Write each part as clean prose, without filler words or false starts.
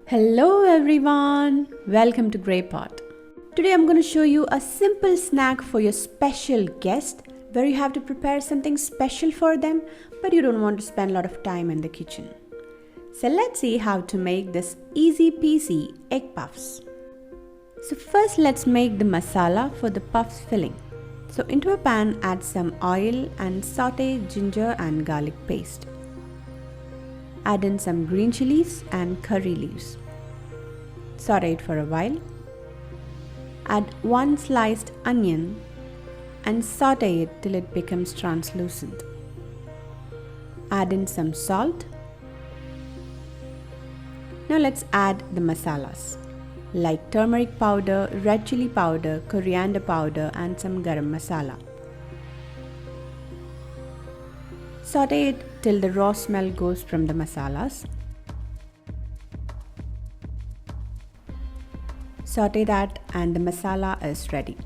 Hello everyone, welcome to Grey Pot. Today I'm going to show you a simple snack for your special guest where you have to prepare something special for them but you don't want to spend a lot of time in the kitchen. So let's see how to make this easy peasy egg puffs. So first let's make the masala for the puffs filling. So into a pan add some oil and saute ginger and garlic paste. Add in some green chilies and curry leaves. Saute it for a while. Add one sliced onion and saute it till it becomes translucent. Add in some salt. Now let's add the masalas like turmeric powder, red chili powder, coriander powder and some garam masala. Saute it till the raw smell goes from the masalas. Saute that and the masala is ready.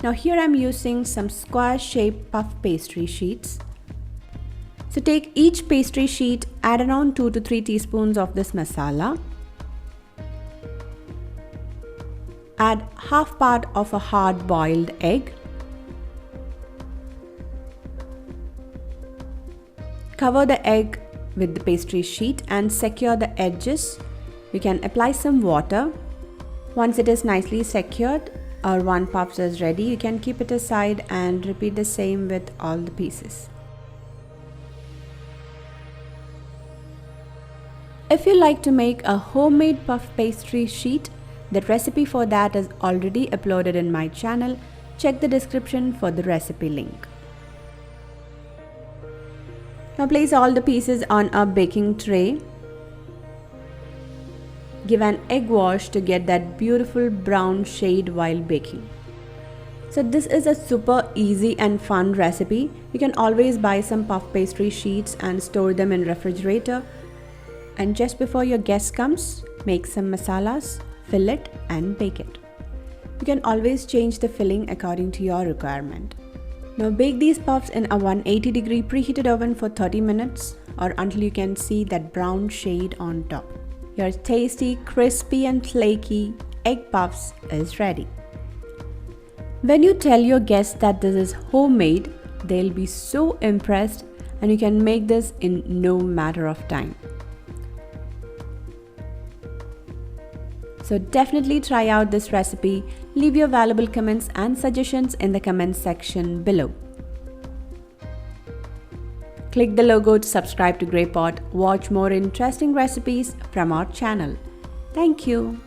Now here I am using some square shaped puff pastry sheets. So take each pastry sheet, add around 2 to 3 teaspoons of this masala. Add half part of a hard boiled egg. Cover the egg with the pastry sheet and secure the edges. You can apply some water. Once it is nicely secured or one puff is ready, you can keep it aside and repeat the same with all the pieces. If you like to make a homemade puff pastry sheet, the recipe for that is already uploaded in my channel. Check the description for the recipe link. Now place all the pieces on a baking tray. Give an egg wash to get that beautiful brown shade while baking. So this is a super easy and fun recipe. You can always buy some puff pastry sheets and store them in refrigerator. And just before your guest comes, make some masalas, fill it and bake it. You can always change the filling according to your requirement. Now bake these puffs in a 180-degree preheated oven for 30 minutes or until you can see that brown shade on top. Your tasty, crispy and flaky egg puffs is ready. When you tell your guests that this is homemade, they'll be so impressed and you can make this in no matter of time. So definitely try out this recipe. Leave your valuable comments and suggestions in the comments section below. Click the logo to subscribe to Grey Pot. Watch more interesting recipes from our channel. Thank you.